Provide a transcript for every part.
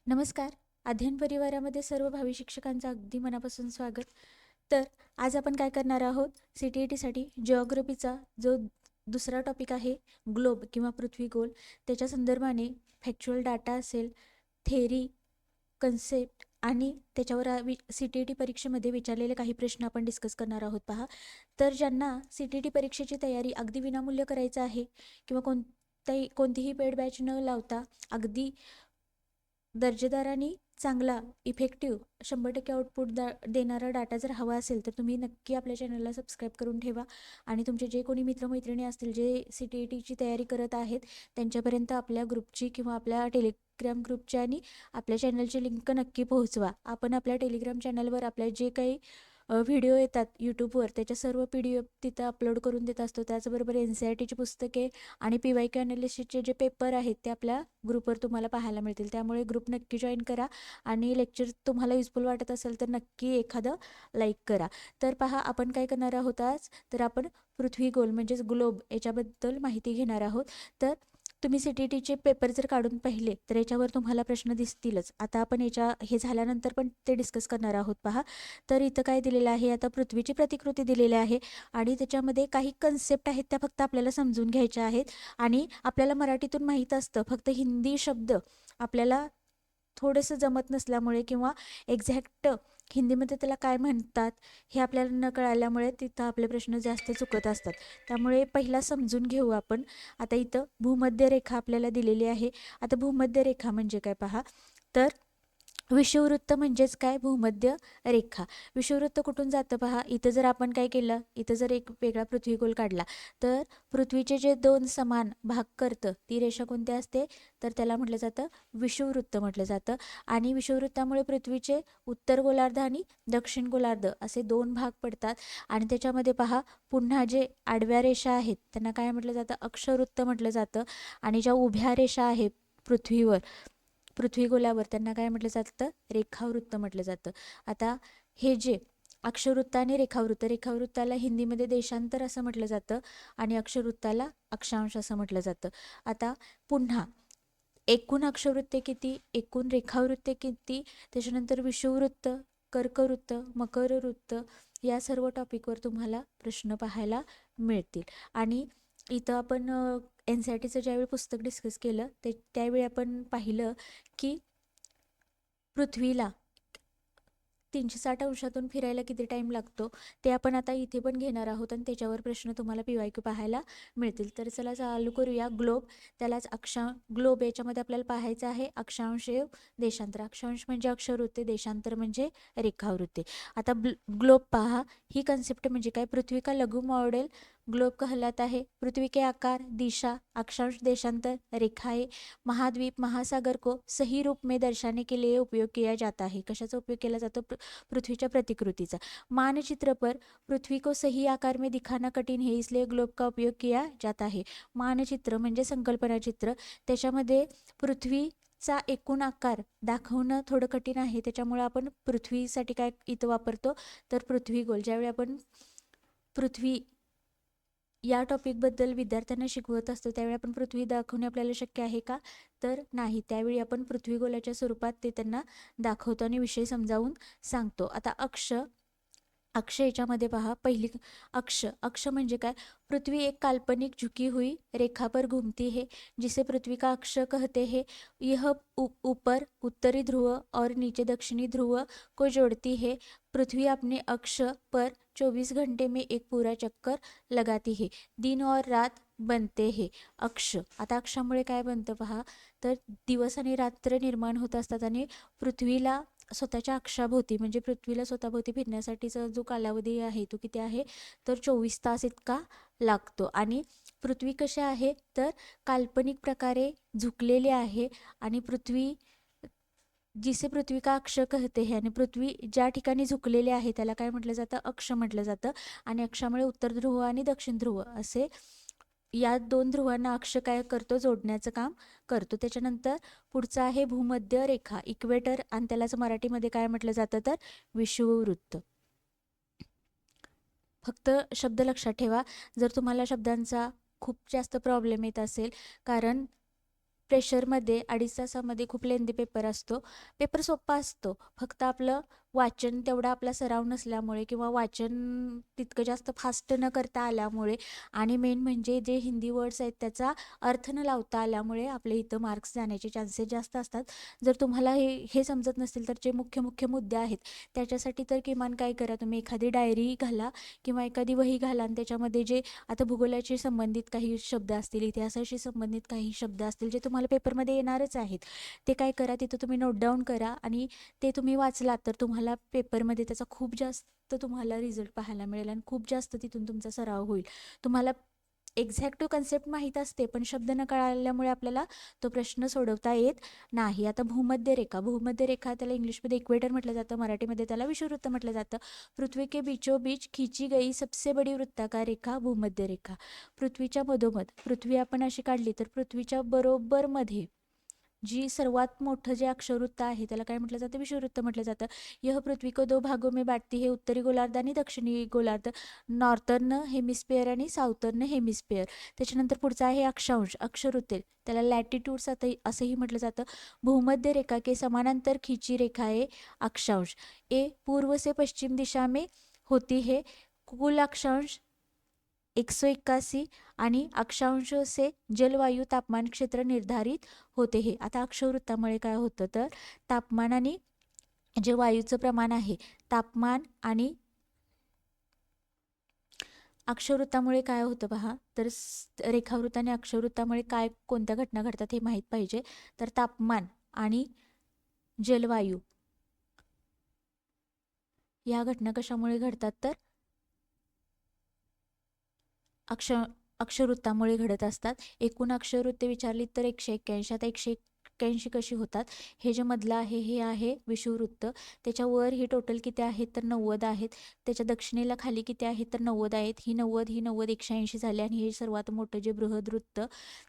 नमस्कार. अध्ययन परिवारामध्ये सर्व भावी शिक्षकांचं अगदी मनापासून स्वागत. तर आज आपण काय करणार आहोत, CTETसाठी जिओग्राफीचा जो दुसरा टॉपिक आहे, ग्लोब किंवा पृथ्वी गोल, त्याच्या संदर्भाने फॅक्च्युअल डाटा असेल, थेरी, कन्सेप्ट आणि त्याच्यावर CTET परीक्षेमध्ये विचारलेले काही प्रश्न आपण डिस्कस करणार आहोत. पहा, तर ज्यांना CTET परीक्षेची तयारी अगदी विनामूल्य करायचं आहे किंवा कोणतीही पेड बॅच न लावता अगदी दर्जेदार आणि चांगला इफेक्टिव्ह 100% आउटपुट देणारा डाटा जर हवा असेल तर तुम्ही नक्की आपल्या चॅनलला सबस्क्राईब करून ठेवा आणि तुमचे जे कोणी मित्रमैत्रिणी असतील जे CTETची तयारी करत आहेत त्यांच्यापर्यंत आपल्या ग्रुपची किंवा आपल्या टेलिग्राम ग्रुपची आणि आपल्या चॅनलची लिंक नक्की पोहोचवा. आपण आपल्या टेलिग्राम चॅनलवर आपल्या जे काही व्हिडिओ येतात यूट्यूबवर त्याच्या सर्व PDF तिथं अपलोड करून देत असतो. त्याचबरोबर NCERTची पुस्तके आणि PYQ अनालिसिसचे जे पेपर आहेत ते आपल्या ग्रुपवर तुम्हाला पाहायला मिळतील. त्यामुळे ग्रुप नक्की जॉईन करा आणि लेक्चर तुम्हाला युजफुल वाटत असेल तर नक्की एखादं लाईक करा. तर पहा, आपण काय करणार आहोत आज, तर आपण पृथ्वी गोल म्हणजेच ग्लोब याच्याबद्दल माहिती घेणार आहोत. तर तुम्ही CTETचे पेपर जर काढून पाहिले तर याच्यावर तुम्हाला प्रश्न दिसतीलच. आता आपण हे झाल्यानंतर पण ते डिस्कस करणार आहोत. पहा, तर इथं काय दिलेलं आहे, आता पृथ्वीची प्रतिकृती दिलेली आहे आणि त्याच्यामध्ये काही कन्सेप्ट आहेत त्या फक्त आपल्याला समजून घ्यायच्या आहेत. आणि आपल्याला मराठीतून माहीत असतं, फक्त हिंदी शब्द आपल्याला थोडंसं जमत नसल्यामुळे किंवा एक्झॅक्ट हिंदीमध्ये त्याला काय म्हणतात हे आपल्याला न कळाल्यामुळे तिथं आपले प्रश्न जास्त चुकत असतात. त्यामुळे पहिला समजून घेऊ आपण. आता इथं भूमध्य रेखा आपल्याला दिलेली आहे. आता भूमध्य रेखा म्हणजे काय पहा, तर विषुववृत्त म्हणजेच काय, भूमध्य रेखा. विषुववृत्त कुठून जातं पहा, इथं जर आपण काय केलं, इथं जर एक वेगळा पृथ्वीगोल काढला तर पृथ्वीचे जे दोन समान भाग करतं ती रेषा कोणती असते, तर त्याला म्हटलं जातं विषुववृत्त म्हटलं जातं. आणि विषुववृत्तामुळे पृथ्वीचे उत्तर गोलार्ध आणि दक्षिण गोलार्ध असे दोन भाग पडतात. आणि त्याच्यामध्ये पहा, पुन्हा जे आडव्या रेषा आहेत त्यांना काय म्हटलं जातं, अक्षवृत्त म्हटलं जातं. आणि ज्या उभ्या रेषा आहेत पृथ्वीगोलावर त्यांना काय म्हटलं जातं, रेखावृत्त म्हटलं जातं. आता हे जे अक्षवृत्त आणि रेखावृत्ताला हिंदीमध्ये देशांतर असं म्हटलं जातं आणि अक्षवृत्ताला अक्षांश असं म्हटलं जातं. आता पुन्हा एकूण अक्षवृत्ते किती, एकूण रेखावृत्ते किती, त्याच्यानंतर विषुववृत्त, कर्कवृत्त, मकरवृत्त या सर्व टॉपिकवर तुम्हाला प्रश्न पाहायला मिळतील. आणि इथं आपण NCERTचं ज्यावेळी पुस्तक डिस्कस केलं त्यावेळी आपण पाहिलं की पृथ्वीला 360 अंशातून फिरायला किती टाईम लागतो ते आपण आता इथे पण घेणार आहोत आणि त्याच्यावर प्रश्न तुम्हाला PYQ पाहायला मिळतील. तर चला चालू करूया. ग्लोब, त्यालाच ग्लोब याच्यामध्ये आपल्याला पाहायचं आहे अक्षांश देशांतर. अक्षांश म्हणजे अक्षवृत्ते, देशांतर म्हणजे रेखावृत्ते. आता ग्लोब पहा, ही कन्सेप्ट म्हणजे काय, पृथ्वी का लघु मॉडेल ग्लोब कहलाता है. पृथ्वी के आकार, दिशा, अक्षांश, देशांतर, रेखाएं, महाद्वीप, महासागर को सही रूप में दर्शाने के लिए उपयोग किया जाता है. कशाचा उपयोग केला जातो, पृथ्वीच्या प्रतिकृतीचा. मानचित्र पर पृथ्वी को सही आकार में दिखाना कठिन है, इसलिए ग्लोब का उपयोग किया जाता है. मानचित्र म्हणजे संकल्पना चित्र, त्याच्यामध्ये पृथ्वीचा एकूण आकार दाखवणं थोडं कठीण आहे, त्याच्यामुळे आपण पृथ्वीसाठी काय इथं वापरतो, तर पृथ्वी गोल. ज्यावेळी आपण पृथ्वी या टॉपिकबद्दल विद्यार्थ्यांना शिकवत असतो त्यावेळी आपण पृथ्वी दाखवणे आपल्याला शक्य आहे का, तर नाही. त्यावेळी आपण पृथ्वीगोलाच्या स्वरूपात ते त्यांना दाखवतो आणि विषय समजावून सांगतो. आता अक्ष याच्यामध्ये पहा, पहिली अक्ष म्हणजे काय, पृथ्वी एक काल्पनिक झुकी हुई रेखा पर घूमती है जिसे पृथ्वी का अक्ष कहते हैं. यह ऊपर उत्तरी ध्रुव और नीचे दक्षिणी ध्रुव को जोड़ती है. पृथ्वी अपने अक्ष पर 24 घंटे में एक पूरा चक्कर लगाती है. दिन और रात बनते है. अक्ष, आता अक्षामुळे काय बनतं पहा, तर दिवस आणि रात्र निर्माण होत असतात आणि पृथ्वीला स्वतःच्या अक्षाभोवती म्हणजे पृथ्वीला स्वतःभोवती फिरण्यासाठीचा जो कालावधी आहे तो किती आहे, तर 24 तास इतका लागतो. आणि पृथ्वी कशी आहे, तर काल्पनिक प्रकारे झुकलेली आहे आणि जिसे पृथ्वी का अक्ष कहते हैं, आणि पृथ्वी ज्या ठिकाणी झुकलेले आहे त्याला काय म्हटलं जातं, अक्ष म्हटलं जातं. आणि अक्षामुळे उत्तर ध्रुव आणि दक्षिण ध्रुव असे या दोन ध्रुवांना अक्ष काय करतो, जोडण्याचं काम करतो. त्याच्यानंतर पुढचं आहे भूमध्य रेखा, इक्वेटर, आणि त्यालाच मराठीमध्ये काय म्हटलं जातं, तर विषुववृत्त. फक्त शब्द लक्षात ठेवा, जर तुम्हाला शब्दांचा खूप जास्त प्रॉब्लेम येत असेल, कारण प्रेशरमध्ये 2.5 तासामध्ये खूप लेंदी पेपर असतो. पेपर सोपा असतो, फक्त आपलं वाचन तेवढा आपला सराव नसल्यामुळे किंवा वाचन तितकं जास्त फास्ट न करता आल्यामुळे आणि मेन म्हणजे जे हिंदी वर्ड्स आहेत त्याचा अर्थ न लावता आल्यामुळे आपल्या इथं मार्क्स जाण्याचे चान्सेस जास्त असतात. जर तुम्हाला हे समजत नसतील तर जे मुख्य मुद्दे आहेत त्याच्यासाठी तर किमान काय करा, तुम्ही एखादी डायरी घाला किंवा एखादी वही घाला आणि त्याच्यामध्ये जे आता भूगोलाशी संबंधित काही शब्द असतील, इतिहासाशी संबंधित काही शब्द असतील जे तुम्हाला पेपरमध्ये येणारच आहेत, ते काय करा तिथं तुम्ही नोट डाऊन करा आणि ते तुम्ही वाचलात तर तुम्हाला पेपरमध्ये त्याचा खूप जास्त तुम्हाला रिझल्ट पाहायला मिळेल आणि खूप जास्त तिथून तुमचा सराव होईल. तुम्हाला एक्झॅक्ट कन्सेप्ट माहीत असते पण शब्द न कळाल्यामुळे आपल्याला तो प्रश्न सोडवता येत नाही. आता भूमध्य रेखा त्याला इंग्लिशमध्ये इक्वेटर म्हटलं जातं, मराठीमध्ये त्याला विषुववृत्त म्हटलं जातं. पृथ्वी के बीचों बीच खींची गई सबसे बड़ी वृत्ताकार रेखा भूमध्य रेखा. पृथ्वीच्या मधोमध पृथ्वी आपण अशी काढली तर पृथ्वीच्या बरोबर मध्ये जी सर्वात मोठं जे अक्षरवृत्त आहे त्याला काय म्हटलं जातं, विषुववृत्त म्हटलं जातं. यह पृथ्वी को 2 भागों में बांटती है, उत्तरी गोलार्ध आणि दक्षिणी गोलार्ध, नॉर्थर्न हेमिस्फिअर आणि साऊथर्न हेमिस्फिअर. त्याच्यानंतर पुढचा आहे अक्षांश, अक्षरवृत्ते त्याला लॅटिट्यूड्स असंही म्हटलं जातं. भूमध्य रेखा के समानांतर खींची रेखा है अक्षांश. ए पूर्व से पश्चिम दिशा में होती है, कुल अक्षांश 181 आणि अक्षांश से जलवायू तापमान क्षेत्र निर्धारित होते हे. आता अक्षवृत्तामुळे काय होतं तर तापमान आणि जे वायूचं प्रमाण आहे, तापमान आणि अक्षवृत्तामुळे काय होतं पहा, तर रेखावृत्त आणि अक्षवृत्तामुळे काय कोणत्या घटना घडतात हे माहीत पाहिजे. तर तापमान आणि जलवायू या घटना कशामुळे घडतात तर अक्षवृत्तामुळे घडत असतात. एकूण अक्षवृत्ते विचारली तर 181. आता 181 कशी होतात, हे जे मधलं आहे हे आहे विषुववृत्त, त्याच्यावर ही टोटल किती आहेत तर 90 आहेत, त्याच्या दक्षिणेला खाली किती आहेत तर 90 आहेत, ही 90 180 झाले आणि हे सर्वात मोठं जे बृहदवृत्त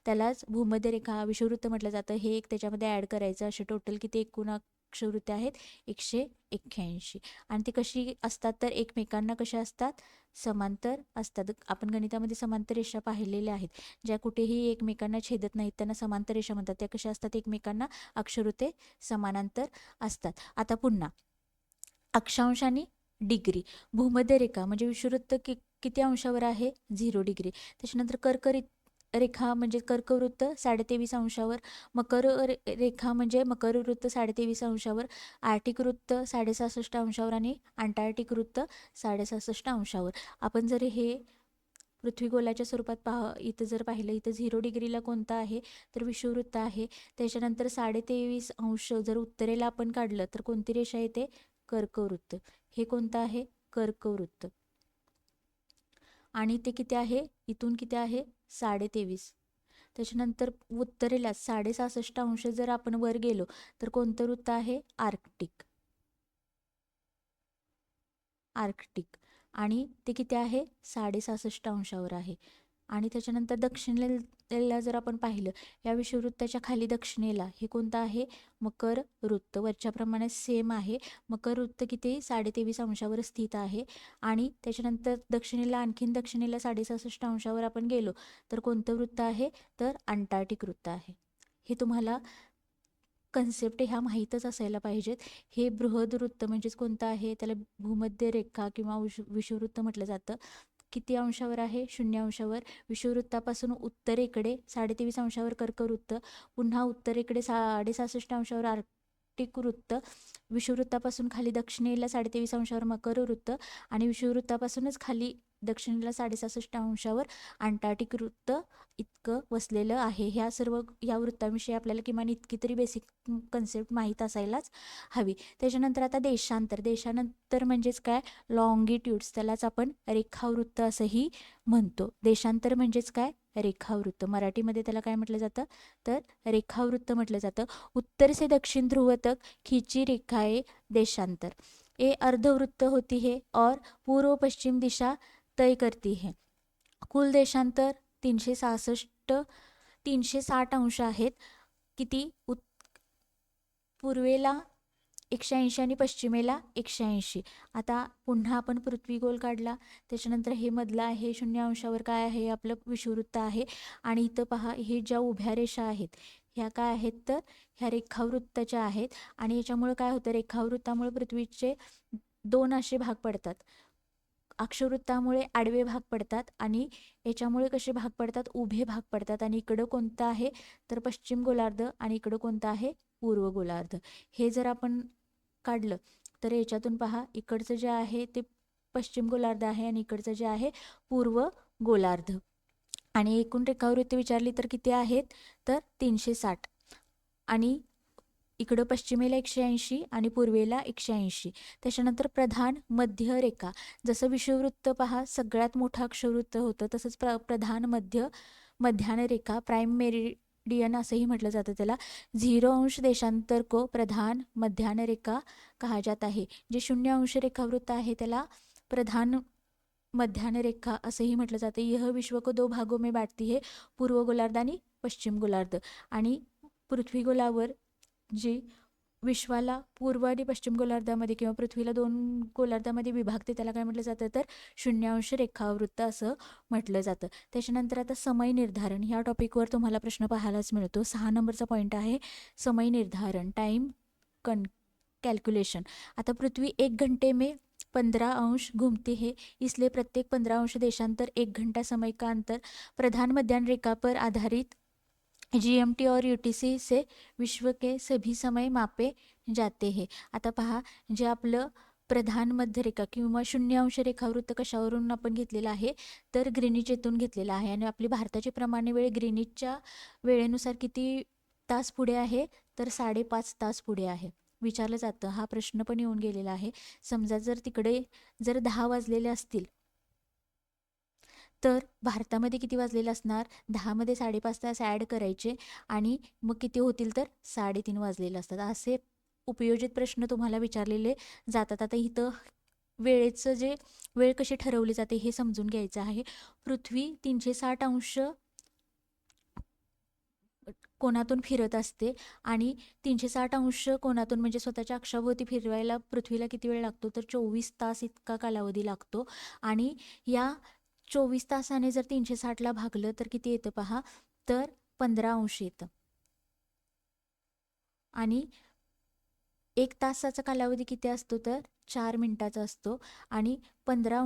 त्यालाच भूमध्य रेखा विषुववृत्त म्हटलं जातं, हे एक त्याच्यामध्ये ॲड करायचं. असे टोटल किती एकूण अक्षवृत्ते आहेत 181. आणि ते कशी असतात तर एकमेकांना कशा असतात, समांतर असतात. आपण गणितामध्ये समांतर रेषा पाहिलेल्या आहेत, ज्या कुठेही एकमेकांना छेदत नाहीत त्यांना समांतर रेषा म्हणतात. त्या कशा असतात, एकमेकांना अक्षवृत्ते समांतर असतात. आता पुन्हा अक्षांश आणि डिग्री. भूमध्य रेखा म्हणजे विषुववृत्त किती अंशावर आहे, 0 डिग्री. त्याच्यानंतर रेखा म्हणजे कर्कवृत्त 23.5 अंशावर, मकर रेखा म्हणजे मकरवृत्त 23.5 अंशावर, आर्टिक वृत्त 66.5 अंशावर आणि अंटार्क्टिक वृत्त 66.5 अंशावर. आपण जर हे पृथ्वीगोलाच्या स्वरूपात इथं जर पाहिलं, इथं 0 डिग्रीला कोणतं आहे तर विषुववृत्त आहे. त्याच्यानंतर 23.5 अंश जर उत्तरेला आपण काढलं तर कोणती रेषा येते, कर्कवृत्त. हे कोणतं आहे, कर्कवृत्त. आणि ते किती आहे, इथून किती आहे 23.5. त्याच्यानंतर उत्तरेला 66.5 अंश जर आपण वर गेलो तर कोणतं वृत्त आहे, आर्क्टिक. आणि ते किती आहे 66.5 अंशावर आहे. आणि त्याच्यानंतर दक्षिणेला जर आपण पाहिलं, या विषुववृत्ताच्या खाली दक्षिणेला हे कोणतं आहे, मकर वृत्त. वरच्याप्रमाणे सेम आहे. मकर वृत्त किती 23.5 अंशावर स्थित आहे. आणि त्याच्यानंतर आणखीन दक्षिणेला 66.5 अंशावर आपण गेलो तर कोणतं वृत्त आहे तर अंटार्क्टिक वृत्त आहे. हे तुम्हाला कन्सेप्ट ह्या माहीतच असायला पाहिजेत. हे बृहदवृत्त म्हणजेच कोणतं आहे, त्याला भूमध्य रेखा किंवा विषुववृत्त म्हटलं जातं. किती अंशावर आहे, 0 अंशावर. विषुववृत्तापासून उत्तरेकडे 23.5 अंशावर कर्कवृत्त, पुन्हा उत्तरेकडे 66.5 अंशावर आर्क्टिक वृत्त, विषुववृत्तापासून खाली दक्षिणेला 23.5 अंशावर मकर वृत्त आणि विषुववृत्तापासूनच खाली दक्षिणेला 66.5 अंशावर अंटार्क्टिक वृत्त इतकं वसलेलं आहे. या वृत्तांविषयी आपल्याला किमान इतकी तरी बेसिक कन्सेप्ट माहीत असायलाच हवी. त्याच्यानंतर आता देशांतर म्हणजेच काय, लॉंगिट्यूड्स, त्यालाच आपण रेखावृत्त असंही म्हणतो. देशांतर म्हणजेच काय, रेखावृत्त. मराठीमध्ये त्याला काय म्हटलं जातं तर रेखावृत्त म्हटलं जातं. उत्तर से दक्षिण ध्रुव तक खींची रेखाएं देशांतर. ए अर्धवृत्त होती है और पूर्व पश्चिम दिशा तय करती है. कुल देशांतर 360 अंश आहेत. किती, पूर्वेला 180 आणि पश्चिमेला 180. आता पुन्हा आपण पृथ्वी गोल काढला, त्याच्यानंतर हे मधलं आहे 0 अंशावर काय आहे, आपलं विषुववृत्त आहे. आणि इथं पहा, हे ज्या उभ्या रेषा आहेत ह्या काय आहेत तर ह्या रेखावृत्ताच्या आहेत. आणि याच्यामुळे काय होतं, रेखावृत्तामुळे पृथ्वीचे दोन असे भाग पडतात. अक्षवृत्तामुळे आडवे भाग पडतात आणि याच्यामुळे कसे भाग पडतात, उभे भाग पडतात. आणि इकडं कोणतं आहे तर पश्चिम गोलार्ध आणि इकडं कोणतं आहे पूर्व गोलार्ध. हे जर आपण काढलं तर याच्यातून पहा, इकडचं जे आहे ते पश्चिम गोलार्ध आहे आणि इकडचं जे आहे पूर्व गोलार्ध. आणि एकूण रेखावृत्ती विचारली तर किती आहेत तर 360. आणि इकडं पश्चिमेला 180 आणि पूर्वेला 180. त्याच्यानंतर प्रधान मध्य रेखा. जसं विषुववृत्त पहा सगळ्यात मोठं अक्षवृत्त होतं, तसंच प्रधान मध्य मध्यान्ह रेखा प्राइम मेरिडियन असंही म्हटलं जातं त्याला. 0 देशांतर को प्रधान मध्यान्ह रेखा कहा जाता है. जे 0 रेखावृत्त आहे त्याला प्रधान मध्यान्ह रेखा असंही म्हटलं जातं. यह विश्व को 2 भागों में बांटती है, पूर्व गोलार्ध आणि पश्चिम गोलार्ध. आणि पृथ्वी गोलावर जी विश्वाला पूर्व आणि पश्चिम गोलार्धामध्ये किंवा पृथ्वीला 2 गोलार्धामध्ये विभागते त्याला काय म्हटलं जातं तर 0 रेखावृत्त असं म्हटलं जातं. त्याच्यानंतर आता समय निर्धारण ह्या टॉपिकवर तुम्हाला प्रश्न पाहायलाच मिळतो. 6 नंबरचा पॉईंट आहे समय निर्धारण, टाइम कैलकुलेशन. आता पृथ्वी 1 घंटे में 15 घूमती है, इसलिए प्रत्येक 15 देशांतर 1 घंटा समय का अंतर प्रधान मध्यान्ह रेखा पर आधारित GMT और UTC से विश्व के सभी समय मापे जाते हैं. आता पहा, जे आपलं प्रधान मध्यरेखा किंवा 0 रेखावृत्त कशावरून आपण घेतलेलं आहे तर ग्रीनिचेतून घेतलेलं आहे. आणि आपली भारताची प्रमाणे वेळ ग्रीनिचच्या वेळेनुसार किती तास पुढे आहे तर 5.5 तास पुढे आहे. विचारलं जातं, हा प्रश्न पण येऊन गेलेला आहे. समजा जर तिकडे 10 वाजलेले असतील तर भारतामध्ये किती वाजलेलं असणार, 10मध्ये 5.5 तास ॲड करायचे आणि मग किती होतील तर 3.5 वाजलेले असतात. असे उपयोजित प्रश्न तुम्हाला विचारलेले जातात. आता इथं वेळेचं जे वेळ कशी ठरवली जाते हे समजून घ्यायचं आहे. पृथ्वी 360 कोनातून फिरत असते आणि 360 कोनातून म्हणजे स्वतःच्या अक्षाभोवती फिरवायला पृथ्वीला किती वेळ लागतो तर 24 तास इतका कालावधी लागतो. आणि या 24 तासाने जर 360ला भागलं तर किती येतं पहा तर 15 येतं. आणि 1 तासाचा कालावधी किती असतो तर 4 मिनिटाचा असतो. आणि 15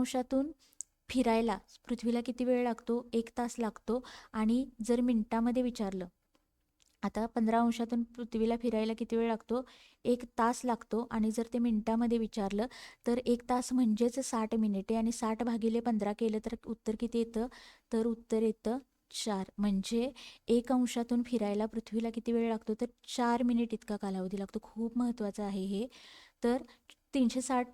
फिरायला पृथ्वीला किती वेळ लागतो 1 तास लागतो. आणि जर मिनिटामध्ये विचारलं, आता 15 पृथ्वीला फिरायला किती वेळ लागतो 1 तास लागतो. आणि जर ते मिनिटामध्ये विचारलं तर 1 तास म्हणजेच 60 मिनिटे आणि 60/15 केलं तर उत्तर किती येतं तर उत्तर येतं 4. म्हणजे 1 फिरायला पृथ्वीला किती वेळ लागतो तर 4 मिनिट इतका कालावधी लागतो. खूप महत्त्वाचं आहे हे. तर 360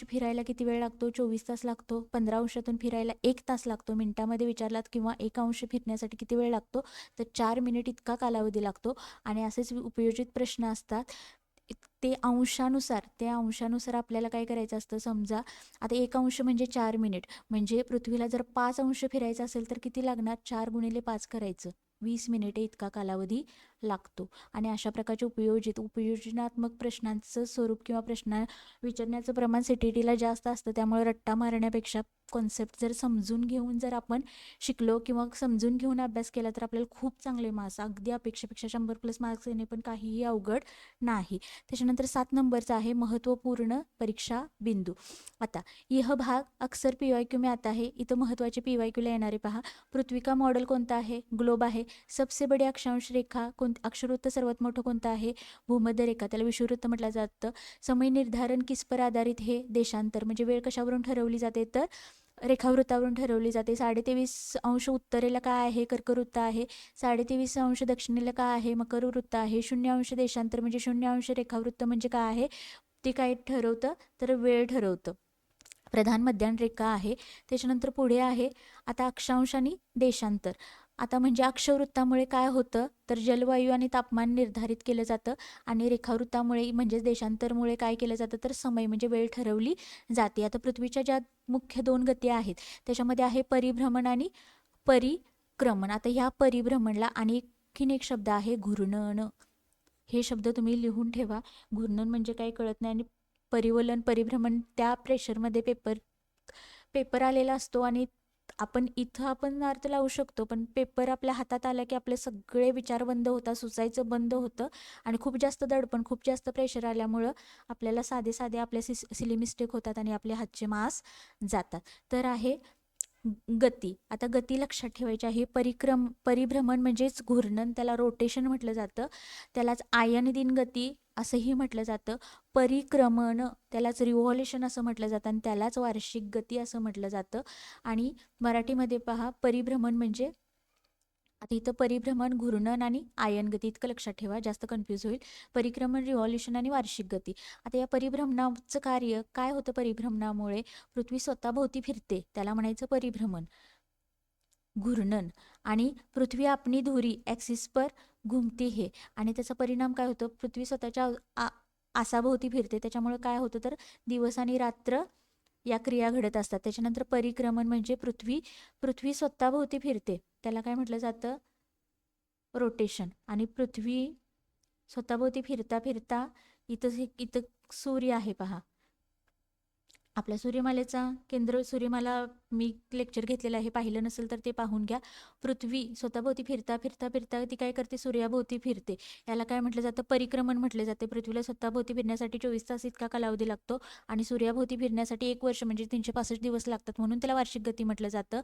फिरायला किती वेळ लागतो 24 तास लागतो. 15 फिरायला 1 तास लागतो मिनिटामध्ये विचारलात. किंवा 1 फिरण्यासाठी किती वेळ लागतो तर 4 मिनिट इतका कालावधी लागतो. आणि असेच उपयोजित प्रश्न असतात ते अंशानुसार आपल्याला काय करायचं असतं. समजा आता 1 म्हणजे 4 मिनिट, म्हणजे पृथ्वीला जर 5 फिरायचं असेल तर किती लागणार 4 × 5 करायचं 20 मिनिटे इतका कालावधी लागतो. आणि अशा प्रकारचे उपयोजनात्मक प्रश्नांचं स्वरूप किंवा प्रश्न विचारण्याचं प्रमाण CTETला जास्त असतं. त्यामुळे रट्टा मारण्यापेक्षा कॉन्सेप्ट जर समजून घेऊन जर आपण शिकलो किंवा समजून घेऊन अभ्यास केला तर आपल्याला खूप चांगले मार्क्स, अगदी अपेक्षेपेक्षा 100+ मार्क्स येणे पण काहीही अवघड नाही. त्याच्यानंतर 7 नंबरचा आहे महत्त्वपूर्ण परीक्षा बिंदू. आता यह भाग अक्सर PYQ में आता है. इथं महत्त्वाचे PYQला येणारे पहा. पृथ्वी का मॉडेल कोणता आहे ग्लोब आहे. सबसे बडी अक्षांश रेखा अक्षरवृत्त सर्वात मोठं कोणतं आहे भूमध्य रेखा, त्याला विषुववृत्त म्हटलं जातं. समय निर्धारण किस पर आधारित हे देशांतर, म्हणजे वेळ कशावरून ठरवली जाते तर रेखावृत्तावरून ठरवली जाते. 23.5 उत्तरेला काय आहे कर्कवृत्त आहे. 23.5 दक्षिणेला काय आहे मकर वृत्त आहे. 0 देशांतर म्हणजे 0 रेखावृत्त म्हणजे काय आहे ते काय ठरवतं तर वेळ ठरवतं. प्रधान मध्यान्ह रेखा आहे. त्याच्यानंतर पुढे आहे आता अक्षांश आणि देशांतर. आता म्हणजे अक्षवृत्तामुळे काय होतं तर जलवायू आणि तापमान निर्धारित केलं जातं. आणि रेखावृत्तामुळे म्हणजेच देशांतरमुळे काय केलं जातं तर समय म्हणजे वेळ ठरवली जाते. आता पृथ्वीच्या ज्या मुख्य 2 गती आहेत त्याच्यामध्ये आहे परिभ्रमण आणि परिक्रमण. आता ह्या परिभ्रमणला आणखीन एक शब्द आहे घूर्णन. हे शब्द तुम्ही लिहून ठेवा. घूर्णन म्हणजे काय कळत नाही. आणि परिवलन परिभ्रमण त्या प्रेशरमध्ये पेपर आलेला असतो आणि आपण इथं आपण अर्थ लावू शकतो, पण पेपर आपल्या हातात आला की आपले सगळे विचार बंद होतात, सुचायचं बंद होतं आणि खूप जास्त दडपण, खूप जास्त प्रेशर आल्यामुळं आपल्याला साधे साधे आपले सिली मिस्टेक होतात आणि आपले हातचे मास जातात. तर आहे गती. आता गती लक्षात ठेवायची आहे. परिभ्रमण म्हणजेच घूर्णन, त्याला रोटेशन म्हटलं जातं. त्यालाच आयनदिन गती असंही म्हटलं जातं. परिक्रमण त्यालाच रिव्हॉल्युशन असं म्हटलं जातं आणि त्यालाच वार्षिक गती असं म्हटलं जातं. आणि मराठीमध्ये पहा, परिभ्रमण म्हणजे, आता इथं परिभ्रमण, घूर्णन आणि आयन गती इतकं लक्षात ठेवा, जास्त कन्फ्यूज होईल. परिक्रमण, रिव्हॉल्युशन आणि वार्षिक गती. आता या परिभ्रमणाचं कार्य काय होतं? परिभ्रमणामुळे पृथ्वी स्वतःभोवती फिरते, त्याला म्हणायचं परिभ्रमण. घूर्णन, आणि पृथ्वी अपनी धुरी ॲक्सिस पर घुमती है, आणि त्याचा परिणाम काय होतो? पृथ्वी स्वतःच्या आसाभोवती फिरते, त्याच्यामुळे काय होतं तर दिवस आणि रात्र या क्रिया घडत असतात. त्याच्यानंतर परिक्रमण म्हणजे पृथ्वी स्वतःभोवती फिरते, त्याला काय म्हटलं जातं? रोटेशन. आणि पृथ्वी स्वतःभोवती फिरता फिरता इथं सूर्य आहे पहा, आपल्या सूर्यमालेचा सूर्यमाला मी लेक्चर घेतलेलं आहे, पाहिलं नसेल तर ते पाहून घ्या. पृथ्वी स्वतःभोवती फिरता फिरता फिरता ती काय करते? सूर्याभोवती फिरते. याला काय म्हटलं जातं? परिक्रमण म्हटले जाते. पृथ्वीला स्वतःभोवती फिरण्यासाठी 24 तास इतका कालावधी लागतो आणि सूर्याभोवती फिरण्यासाठी 1 वर्ष म्हणजे 365 दिवस लागतात, म्हणून त्याला वार्षिक गती म्हटलं जातं.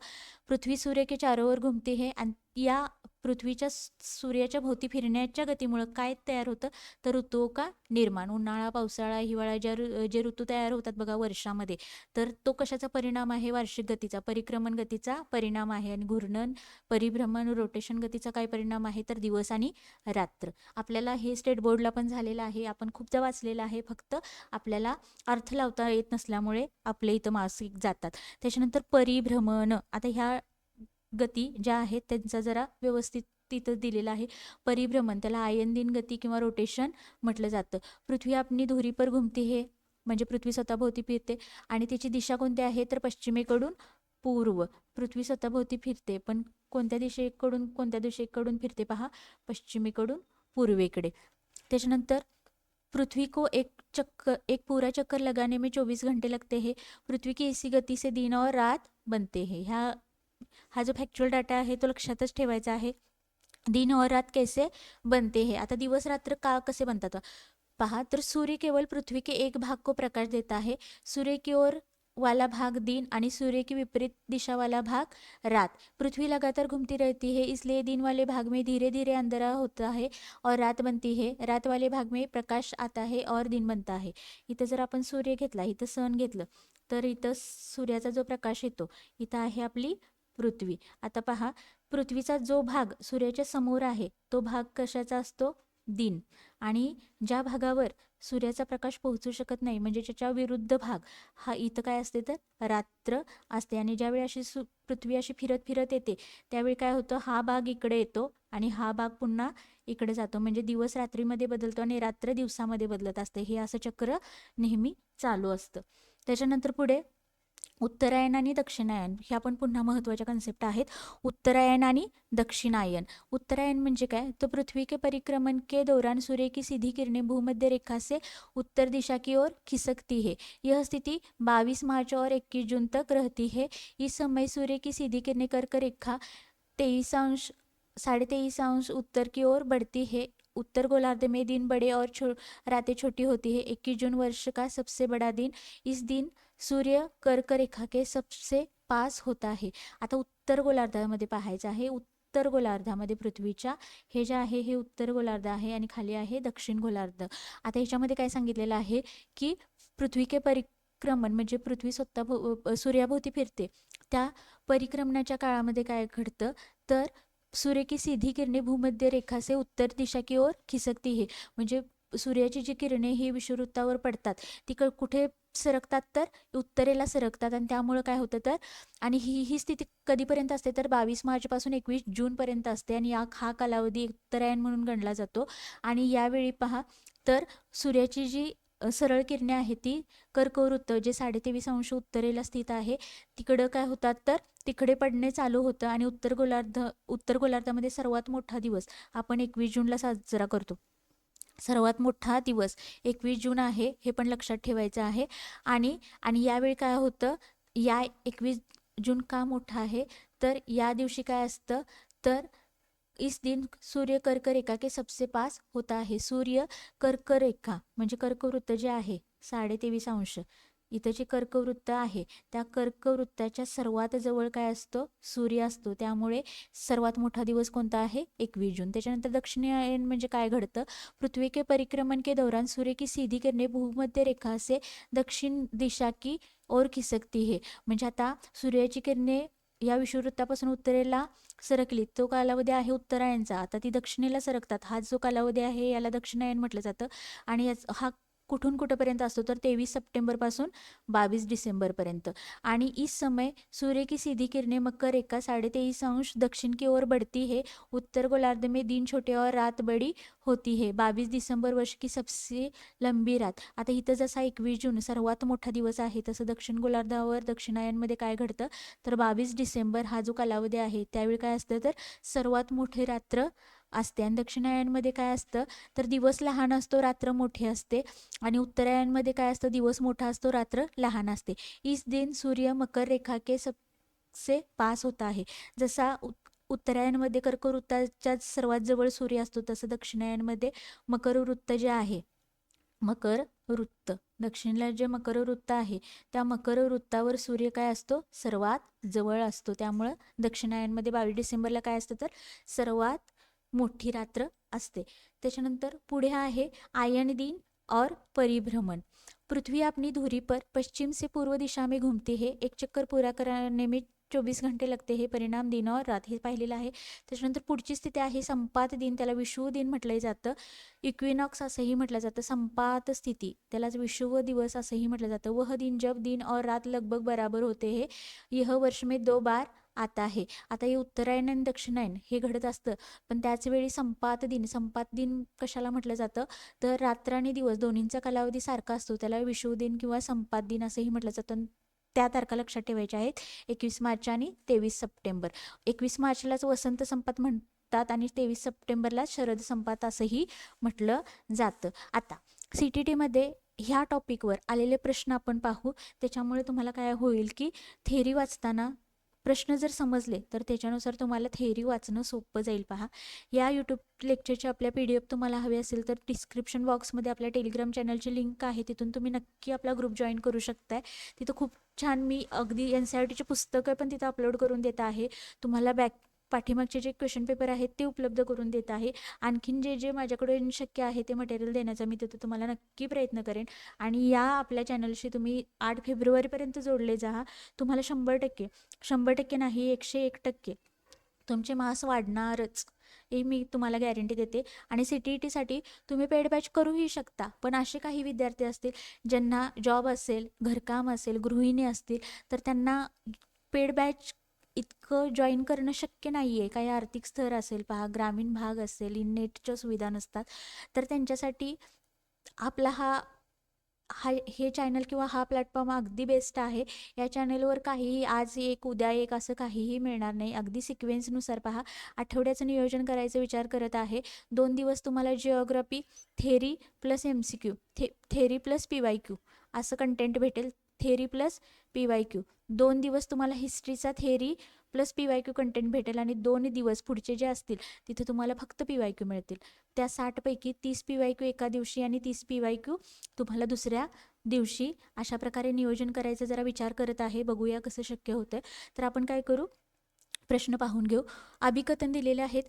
पृथ्वी सूर्य के चारों ओर घुमते है, आणि या पृथ्वीच्या सूर्याच्या भोवती फिरण्याच्या गतीमुळं काय तयार होतं तर ऋतुओं का निर्माण. उन्हाळा, पावसाळा, हिवाळा, जे ऋतू तयार होतात बघा वर्षामध्ये, तर तो कशाचा परिणाम आहे? वार्षिक गतीचा, परिक्रमण गतीचा परिणाम आहे. आणि घूर्णन, परिभ्रमण, रोटेशन गतीचा काय परिणाम आहे तर दिवस आणि रात्र. आपल्याला हे स्टेट बोर्डला पण झालेलं आहे, आपण खूपदा वाचलेलं आहे, फक्त आपल्याला अर्थ लावता येत नसल्यामुळे आपले इथं मासिक जातात. त्याच्यानंतर परिभ्रमण, आता ह्या गती ज्या आहेत त्यांचा जरा व्यवस्थित तिथं दिलेलं आहे. परिभ्रमण त्याला आयनदिन गती किंवा रोटेशन म्हटलं जातं. पृथ्वी अपनी धुरी पर घुमती है, म्हणजे पृथ्वी स्वतःभोवती फिरते, आणि त्याची दिशा कोणती आहे तर पश्चिमेकडून पूर्व. पृथ्वी स्वतःभोवती फिरते, पण कोणत्या दिशेकडून फिरते पहा? पश्चिमेकडून पूर्वेकडे. त्याच्यानंतर पृथ्वी को एक पूरा चक्कर लगाने में 24 घंटे लगते हैं. पृथ्वी की इसी गती से दिन और रात बनते हैं. हा जो फॅक्च्युअल डाटा आहे तो लक्षातच ठेवायचा आहे. दिन और रात कैसे बनते हैं, आता दिवस रात्र का कसे बनतात पहा, तर सूर्य केवल पृथ्वी के एक भाग को प्रकाश देता है. सूर्य की ओर वाला भाग दिन आणि सूर्य की विपरीत दिशा वाला भाग रात. पृथ्वी लगातार घूमती रहती है, इसलिए दिन वाले भाग में धीरे धीरे अंधेरा होता है और रात बनती है. रात वाले भाग में प्रकाश आता है और दिन बनता है. इथं जर आपण सूर्य घेतला, इथं सन घेतलं, तर इथं सूर्याचा जो प्रकाश येतो, इथं आहे आपली पृथ्वी. आता पहा, पृथ्वीचा जो भाग सूर्याच्या समोर आहे तो भाग कशाचा असतो? दिन. आणि ज्या भागावर सूर्याचा प्रकाश पोहोचू शकत नाही, म्हणजे ज्याच्या विरुद्ध भाग, हा इथं काय असते तर रात्र असते. आणि ज्यावेळी अशी पृथ्वी अशी फिरत फिरत येते, त्यावेळी काय होतं? हा भाग इकडे येतो आणि हा भाग पुन्हा इकडे जातो, म्हणजे दिवस रात्रीमध्ये बदलतो आणि रात्र दिवसामध्ये बदलत असते. हे असं चक्र नेहमी चालू असतं. त्याच्यानंतर पुढे उत्तरायण आणि दक्षिणायन, ह्या पण पुन्हा महत्त्वाच्या कन्सेप्ट आहेत. उत्तरायण आणि दक्षिणायन. उत्तरायण म्हणजे काय? तो पृथ्वी के परिक्रमण के दौरान सूर्य की सीधी किरणें भूमध्य रेखा से उत्तर दिशा की ओर खिसकती है. यह स्थिति 22 मार्च और 21 जून तक रहती है. इस समय सूर्य की सीधी किरणें कर्क रेखा 23.5 उत्तर की ओर बढ़ती है. उत्तर गोलार्ध में दिन बड़े और रातें छोटी होती है. 21 जून वर्ष का सबसे बड़ा दिन. इस दिन सूर्य कर्क रेखा के सबसे पास होता है. आता उत्तर गोलार्धामध्ये पाहायचं आहे. उत्तर गोलार्धामध्ये पृथ्वीच्या हे जे आहे हे उत्तर गोलार्ध आहे आणि खाली आहे दक्षिण गोलार्ध. आता ह्याच्यामध्ये काय सांगितलेलं आहे की पृथ्वी के परिक्रमण म्हणजे पृथ्वी स्वतः सूर्याभोवती फिरते, त्या परिक्रमणाच्या काळामध्ये काय घडतं तर सूर्य की सीधी किरणे भूमध्य रेखा से उत्तर दिशा की ओर खिसकती है. म्हणजे सूर्याची जी किरणे ही विषुववृत्तावर पडतात ती कुठे सरकतात तर उत्तरेला सरकतात, आणि त्यामुळं काय होतं तर, आणि ही स्थिती कधीपर्यंत असते तर 22 मार्चपासून 21 जूनपर्यंत असते, आणि हा कालावधी उत्तरायण म्हणून गणला जातो. आणि यावेळी पहा तर सूर्याची जी सरळ किरणे आहेत ती कर्कवृत्त जे 23.5 उत्तरेला स्थित आहे तिकडं काय होतात तर तिकडे पडणे चालू होतं. आणि उत्तर गोलार्धामध्ये सर्वात मोठा दिवस आपण 21 जूनला साजरा करतो. सर्वात मोठा दिवस 21 जून आहे, हे पण लक्षात ठेवायचं आहे. आणि यावेळी काय होतं, या 21 जून का मोठा आहे, तर या दिवशी काय असतं, तर इस दिन सूर्य कर्क रेखा के सबसे पास होता आहे. सूर्य कर्क रेखा म्हणजे कर्कवृत्त जे आहे 23.5 अंश, इथं जे कर्कवृत्त आहे त्या कर्कवृत्ताच्या सर्वात जवळ काय असतो, सूर्य असतो. त्यामुळे सर्वात मोठा दिवस कोणता आहे, 21 जून. त्याच्यानंतर दक्षिणायन म्हणजे काय घडतं, पृथ्वी के परिक्रमण के दौरान सूर्य की सीधी किरणे भूमध्य रेखा से दक्षिण दिशा की ओर खिसकती है. म्हणजे आता सूर्याची किरणे या विषुववृत्तापासून उत्तरेला सरकली, तो कालावधी आहे उत्तरायणचा. आता ती दक्षिणेला सरकतात, हा जो कालावधी आहे याला दक्षिणायन म्हटलं जातं. आणि हा कुठून कुठंपर्यंत असतो, तर 23 सप्टेंबरपासून 22 डिसेंबरपर्यंत. आणि इस समय सूर्य की सीधी किरणें मकर रेखा 23.5 अंश दक्षिण की ओर बढ़ती है. उत्तर गोलार्ध में दिन छोटे और रात बड़ी होती है. 22 डिसेंबर वर्ष की सबसे लंबी रात. आता इथं जसा 21 जून सर्वात मोठा दिवस आहे, तसं दक्षिण गोलार्धावर दक्षिणायनमध्ये काय घडतं, तर 22 डिसेंबर हा जो कालावधी आहे त्यावेळी काय असतं, तर सर्वात मोठी रात्र असते. आणि दक्षिणायनमध्ये काय असतं, तर दिवस लहान असतो, रात्र मोठी असते. आणि उत्तरायणमध्ये काय असतं, दिवस मोठा असतो, रात्र लहान असते. इस दिन सूर्य मकर रेखा के सबसे पास होता आहे. जसा उत्तरायणमध्ये कर्कवृत्ताच्या सर्वात जवळ सूर्य असतो, तसं दक्षिणायनमध्ये मकर वृत्त जे आहे, मकर वृत्त दक्षिणेला जे मकर वृत्त आहे त्या मकर वृत्तावर सूर्य काय असतो, सर्वात जवळ असतो. त्यामुळं दक्षिणायनमध्ये 22 डिसेंबरला काय असतं, तर सर्वात मोठी रात्र असते. त्याच्यानंतर पुढे आहे आयन दिन और परिभ्रमण. पृथ्वी अपनी धुरी पर पश्चिम से पूर्व दिशा में घूमती है. एक चक्कर पूरा करने में 24 घंटे लगते हे. परिणाम दिन और रात हे पाहिलेलं आहे. त्याच्यानंतर पुढची स्थिती आहे संपात दिन, त्याला विषुव दिन म्हटलं जातं. इक्विनॉक्स असंही म्हटलं जातं. संपात स्थिती त्यालाच विषुव दिवस असंही म्हटलं जातं. वह दिन जब दिन और रात लगभग बराबर होते हैं. यह वर्ष में 2 बार आता है. आता हे उत्तरायण आणि दक्षिणायन हे घडत असतं, पण त्याच वेळी संपात दिन कशाला म्हटलं जातं, तर रात्र आणि दिवस दोन्हींचा कालावधी सारखा असतो, त्याला विषुव दिन किंवा संपात दिन असंही म्हटलं जातं. त्या तारखा लक्षात ठेवायच्या आहेत, 21 मार्च आणि 23 सप्टेंबर. 21 मार्चलाच वसंत संपात म्हणतात आणि 23 सप्टेंबरला शरद संपात असंही म्हटलं जातं. आता CTT-मध्ये ह्या टॉपिकवर आलेले प्रश्न आपण पाहू. त्याच्यामुळे तुम्हाला काय होईल की थेरी वाचताना प्रश्न जर समजले तर त्याच्यानुसार तुम्हाला थेरी वाचणं सोपं जाईल. पहा, या यूट्यूब लेक्चरचे आपल्या PDF तुम्हाला हवे असेल तर डिस्क्रिप्शन बॉक्समध्ये आपल्या टेलिग्राम चॅनलची लिंक आहे, तिथून तुम्ही नक्की आपला ग्रुप जॉईन करू शकताय. तिथं खूप छान मी अगदी NCERTची पुस्तकं पण तिथं अपलोड करून देत आहे. तुम्हाला पाठीमागचे जे क्वेश्चन पेपर आहेत ते उपलब्ध करून देत आहे. आणखीन जे जे माझ्याकडून शक्य आहे ते मटेरियल देण्याचा मी तिथं तुम्हाला नक्की प्रयत्न करेन. आणि या आपल्या चॅनलशी तुम्ही 8 फेब्रुवारीपर्यंत जोडले जा. तुम्हाला 100% नाही 101% तुमचे मार्क्स वाढणारच, हे मी तुम्हाला गॅरंटी देते. आणि CTETसाठी तुम्ही पेड बॅच करूही शकता, पण असे काही विद्यार्थी असतील ज्यांना जॉब असेल, घरकाम असेल, गृहिणी असतील, तर त्यांना पेड बॅच इतकं जॉईन करणं शक्य नाही आहे. काही आर्थिक स्तर असेल, पहा ग्रामीण भाग असेल, नेटच्या सुविधा नसतात, तर त्यांच्यासाठी आपला हे चॅनल किंवा हा प्लॅटफॉर्म अगदी बेस्ट आहे. या चॅनलवर काहीही आज एक उद्या एक असं काहीही मिळणार नाही. अगदी सिक्वेन्सनुसार पहा, आठवड्याचं नियोजन करायचा विचार करत आहे. 2 दिवस तुम्हाला geography theory plus MCQ, theory plus PYQ असं कंटेंट भेटेल. Theory plus PYQ. 2 दिवस तुम्हाला हिस्ट्रीचा थेरी प्लस PYQ कंटेंट भेटेल. आणि 2 दिवस पुढचे जे असतील तिथे तुम्हाला फक्त PYQ मिळतील. त्या 60 पैकी 30 PYQ एका दिवशी आणि 30 PYQ तुम्हाला दुसऱ्या दिवशी. अशा प्रकारे नियोजन करायचं जरा विचार करत आहे. बघूया कसं शक्य होतं. तर आपण काय करू, प्रश्न पाहून घेऊ. अभिकथन दिलेले आहेत.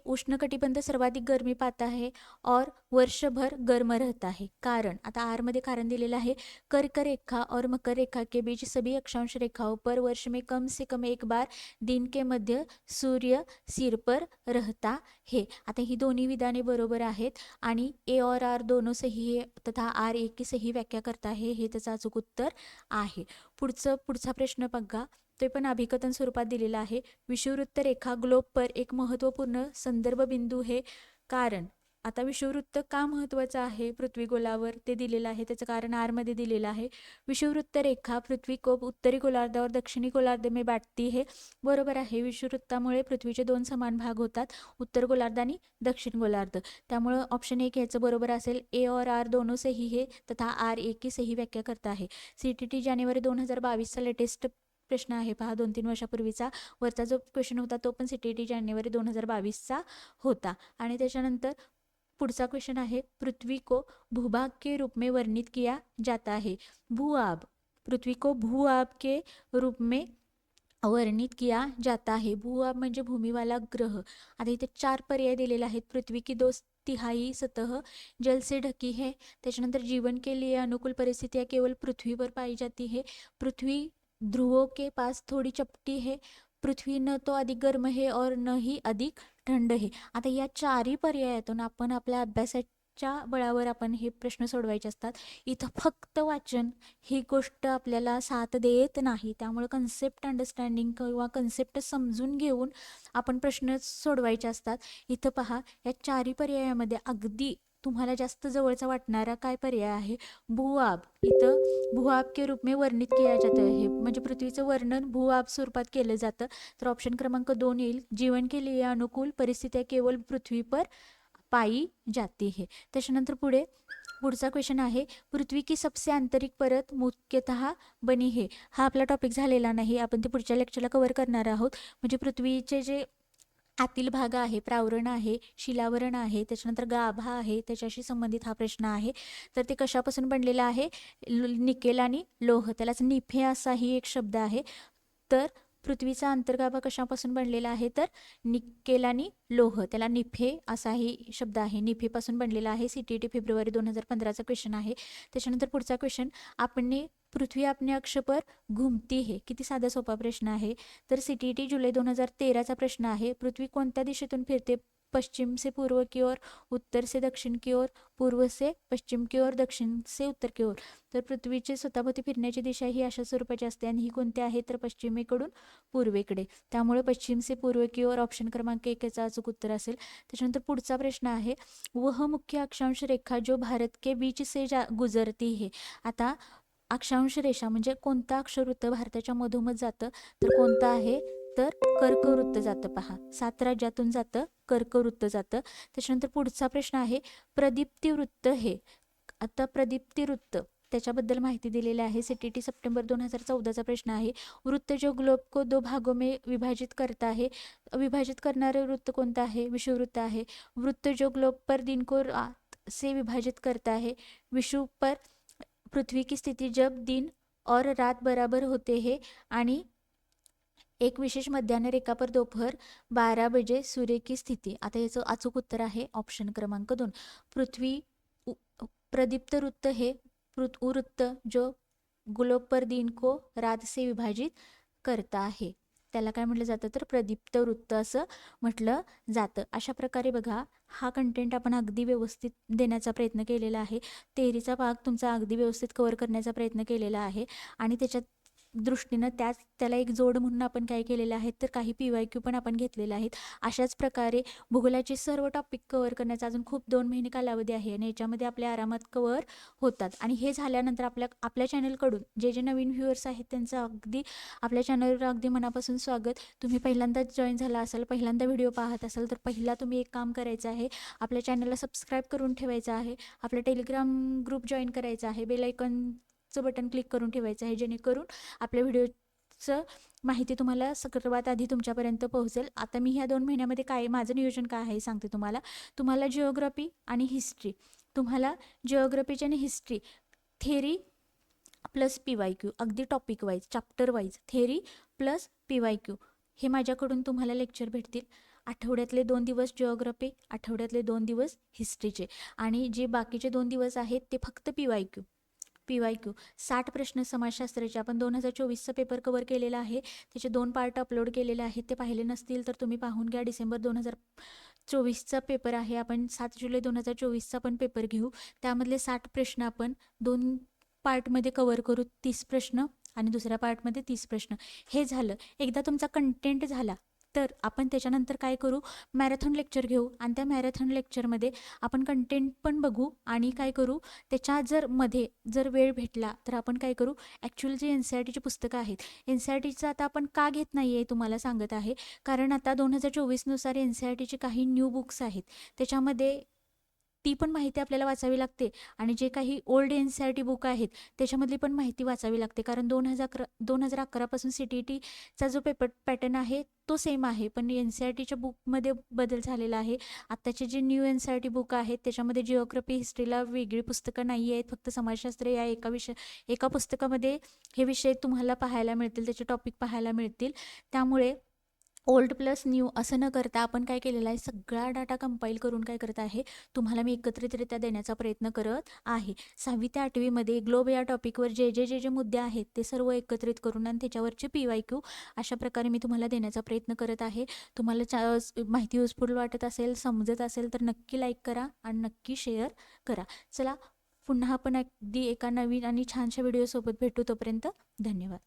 उष्णकटिबंध सर्वाधिक गर्मी पाता है और वर्षभर गर्म रहता है. कारण, आता आरमध्ये कारण दिलेलं आहे. कर्क रेखा और मकर रेखा के बीच सभी अक्षांश रेखाओं पर वर्ष में कम से कम एक बार दिन के मध्य सूर्य सिर पर रहता है. आता ही दोन्ही विधाने बरोबर आहेत आणि A और R दोनों सही है तथा R एक की सही व्याख्या करता है, हे त्याचं अचूक उत्तर आहे. पुढचा प्रश्न बघा, ते पण अभिकथन स्वरूपात दिलेला आहे. विषुववृत्त रेखा ग्लोब पर एक महत्त्वपूर्ण संदर्भ बिंदू है. कारण, आता विषुववृत्त का महत्त्वाचं आहे पृथ्वी गोलावर ते दिलेलं आहे, त्याचं कारण आरमध्ये दिलेलं आहे. विषुववृत्त रेखा पृथ्वी को उत्तरी गोलार्ध और दक्षिणी गोलार्ध में बांटती है. बरोबर आहे. विषुववृत्तामुळे पृथ्वीचे 2 समान भाग होतात, उत्तर गोलार्ध आणि दक्षिण गोलार्ध. त्यामुळं ऑप्शन 1 याचं बरोबर असेल. A और R दोनों सही है तथा R एक की सही व्याख्या करता है. CTT जानेवारी 2022चा लेटेस्ट प्रश्न आहे पहा 2-3 वर्षापूर्वीचा. वरचा जो क्वेश्चन होता तो पण CTET जानेवारी 2022चा होता. आणि त्याच्यानंतर पुढचा क्वेश्चन आहे, पृथ्वी को भूभाग के रूप में वर्णित किया जाता है. भूआब, पृथ्वी को भूआब के रूप में वर्णित किया जाता है. भूआब म्हणजे भूमीवाला ग्रह. आता इथे 4 पर्याय दिलेले आहेत. पृथ्वी की 2/3 सतह जल से ढकी है. त्याच्यानंतर जीवन के लिए अनुकूल परिस्थितियाँ केवल पृथ्वी पर पाई जाती है. पृथ्वी ध्रुवों के पास थोड़ी चपटी है. पृथ्वी न तो अधिक गर्म है और न ही अधिक थंड है. आता या 4ही पर्यायातून आपण आपल्या अभ्यासाच्या बळावर आपण हे प्रश्न सोडवायचे असतात. इथं फक्त वाचन ही गोष्ट आपल्याला साथ देत नाही. त्यामुळे कन्सेप्ट अंडरस्टँडिंग किंवा कन्सेप्ट समजून घेऊन आपण प्रश्न सोडवायचे असतात. इथं पहा, या 4ही पर्यायामध्ये अगदी तुम्हाला जास्त जवळचा वाटणारा काय पर्याय आहे? भूआब. इथं भूआब के रूप में वर्णित किया जाता है, म्हणजे पृथ्वीचं वर्णन भूआब स्वरूपात केलं जातं. तर ऑप्शन क्रमांक 2 येईल. जीवन के लिए अनुकूल परिस्थितियाँ केवळ पृथ्वी पर पाई जाती है. त्याच्यानंतर पुढचा क्वेश्चन आहे, पृथ्वी की सबसे आंतरिक परत मुख्यतः बनी है. हा आपला टॉपिक झालेला नाही, आपण ते पुढच्या लेक्चरला कव्हर करणार आहोत. म्हणजे पृथ्वीचे जे आतील भाग आहे, प्रावरण आहे, शिलावरण आहे, त्याच्यानंतर गाभा आहे, त्याच्याशी संबंधित हा प्रश्न आहे. तर ते कशापासून बनलेला आहे? निकेल आणि लोह, त्यालाच निफे असाही एक शब्द आहे. तर पृथ्वीचा अंतर्गाभा कशापासून बनलेला आहे? तर निकेल आणि लोह, त्याला निफे असाही शब्द आहे. निफेपासून बनलेला आहे. CTET फेब्रुवारी 2015चा क्वेश्चन आहे. त्याच्यानंतर पुढचा क्वेश्चन, आपने पृथ्वी अपने अक्ष पर घुमती है. किती साधा सोपा प्रश्न आहे. तर CTET जुलै 2013चा प्रश्न आहे. पृथ्वी कोणत्या दिशेतून फिरते? पश्चिम से पूर्व की ओर, उत्तर से दक्षिण की ओर, पूर्व से पश्चिम की ओर, दक्षिण से उत्तर की ओर. तर पृथ्वीची स्वतःभोवती फिरण्याची दिशा ही अशा स्वरूपाची असते आणि ही कोणती आहे? तर पश्चिमेकडून पूर्वेकडे. त्यामुळे पश्चिम से पूर्व की ओर ऑप्शन क्रमांक 1 याचा अचूक उत्तर असेल. त्याच्यानंतर पुढचा प्रश्न आहे, वह मुख्य अक्षांश रेखा जो भारत के बीच से गुजरती है. आता अक्षांश रेषा म्हणजे कोणता अक्षवृत्त भारताच्या मधोमध जातं? तर कोणतं आहे? तर कर्कवृत्त जातं. पहा, 7 राज्यातून जातं, कर्कवृत्त जातं. त्याच्यानंतर पुढचा प्रश्न आहे, प्रदीप्ती वृत्त हे. आता प्रदीप्ती वृत्त त्याच्याबद्दल माहिती दिलेली आहे. CTET सप्टेंबर 2014चा प्रश्न आहे. वृत्त जो ग्लोब को 2 भागों में विभाजित करता है. विभाजित करणारे वृत्त कोणतं आहे? विषुववृत्त आहे. वृत्त जो ग्लोब पर दिन को रात से विभाजित करता है. विषुव पर पृथ्वी की स्थिति जब दिन और रात बराबर होते हैं आणि एक विशेष मध्यान्ह रेखा पर दोपहर 12 बजे सूर्य की स्थिती. आता याचं अचूक उत्तर आहे ऑप्शन क्रमांक 2. पृथ्वी प्रदीप्त वृत्त हे वृत्त जो ग्लोब पर दिन को रात से विभाजित करता आहे, त्याला काय म्हटलं जातं? तर प्रदीप्त वृत्त असं म्हटलं जातं. अशा प्रकारे बघा, हा कंटेंट आपण अगदी व्यवस्थित देण्याचा प्रयत्न केलेला आहे. तेरीचा भाग तुमचा अगदी व्यवस्थित कव्हर करण्याचा प्रयत्न केलेला आहे आणि त्याच्यात दृष्टीनं त्याला एक जोड म्हणून आपण काय केलेलं आहे? तर काही PYQ पण आपण घेतलेले आहेत. अशाच प्रकारे भूगोलाचे सर्व टॉपिक कव्हर करण्याचा अजून खूप 2 महिने कालावधी आहे आणि याच्यामध्ये आपल्या आरामात कव्हर होतात. आणि हे झाल्यानंतर आपल्या चॅनलकडून जे नवीन व्ह्युअर्स आहेत त्यांचं अगदी आपल्या चॅनलवर अगदी मनापासून स्वागत. तुम्ही पहिल्यांदाच जॉईन झाला असाल, पहिल्यांदा व्हिडिओ पाहत असाल, तर पहिला तुम्ही एक काम करायचं आहे, आपल्या चॅनलला सबस्क्राईब करून ठेवायचं आहे. आपला टेलिग्राम ग्रुप जॉईन करायचा आहे. बेल आयकॉनचं बटन क्लिक करून ठेवायचं आहे, जेणेकरून आपल्या व्हिडिओचं माहिती तुम्हाला सर्वात आधी तुमच्यापर्यंत पोहोचेल. आता मी ह्या 2 महिन्यामध्ये काय माझं नियोजन काय आहे सांगते तुम्हाला जिओग्राफी आणि हिस्ट्री, तुम्हाला जिओग्राफीची आणि हिस्ट्री थेरी प्लस PYQ, अगदी topic wise, chapter wise theory plus PYQ हे माझ्याकडून तुम्हाला लेक्चर भेटतील. आठवड्यातले 2 दिवस जिओग्राफी, आठवड्यातले 2 दिवस हिस्ट्रीचे आणि जे बाकीचे 2 दिवस आहेत ते फक्त PYQ. 60 प्रश्न समाजशास्त्राचे आपण 2024चा पेपर कव्हर केलेला आहे. त्याचे 2 पार्ट अपलोड केलेले आहेत. ते पाहिले नसतील तर तुम्ही पाहून घ्या. डिसेंबर 2024चा पेपर आहे. आपण 7 जुलै 2024चा पण पेपर घेऊ. त्यामधले 60 प्रश्न आपण 2 पार्टमध्ये कव्हर करू. 30 प्रश्न आणि दुसऱ्या पार्टमध्ये 30 प्रश्न. हे झालं. एकदा तुमचा कंटेंट झाला तर आपण त्याच्यानंतर काय करू? मॅरेथॉन लेक्चर घेऊ आणि त्या मॅरेथॉन लेक्चरमध्ये आपण कंटेंट पण बघू आणि काय करू, त्याच्या जर वेळ भेटला तर आपण काय करू, ॲक्च्युअल जे NCERTची पुस्तकं आहेत, NCERTचं आता आपण का घेत नाही आहे तुम्हाला सांगत आहे. कारण आता 2024नुसार NCERTची काही न्यू बुक्स आहेत. त्याच्यामध्ये ती पण माहिती आपल्याला वाचावी लागते आणि जे काही ओल्ड NCERT बुक आहेत त्याच्यामधली पण माहिती वाचावी लागते, कारण 2011पासून CTETचा जो पेपर पॅटर्न आहे तो सेम आहे, पण NCERTच्या बुकमध्ये बदल झालेला आहे. आत्ताचे जे न्यू NCERT बुक आहेत त्याच्यामध्ये जिओग्राफी हिस्ट्रीला वेगळी पुस्तकं नाही आहेत, फक्त समाजशास्त्र या एका पुस्तकामध्ये हे विषय तुम्हाला पाहायला मिळतील, त्याचे टॉपिक पाहायला मिळतील. त्यामुळे ओल्ड प्लस न्यू असं न करता आपण काय केलेलं आहे, सगळा डाटा कंपाईल करून काय करत आहे तुम्हाला मी एकत्रितरित्या देण्याचा प्रयत्न करत आहे. 6वी ते 8वीमध्ये ग्लोब या टॉपिकवर जे मुद्दे आहेत ते सर्व एकत्रित करून आणि त्याच्यावरचे PYQ अशा प्रकारे मी तुम्हाला देण्याचा प्रयत्न करत आहे. तुम्हाला माहिती युजफुल वाटत असेल, समजत असेल तर नक्की लाईक करा आणि नक्की शेअर करा. चला पुन्हा आपण अगदी एका नवीन आणि छानशा व्हिडिओसोबत भेटू. तोपर्यंत धन्यवाद.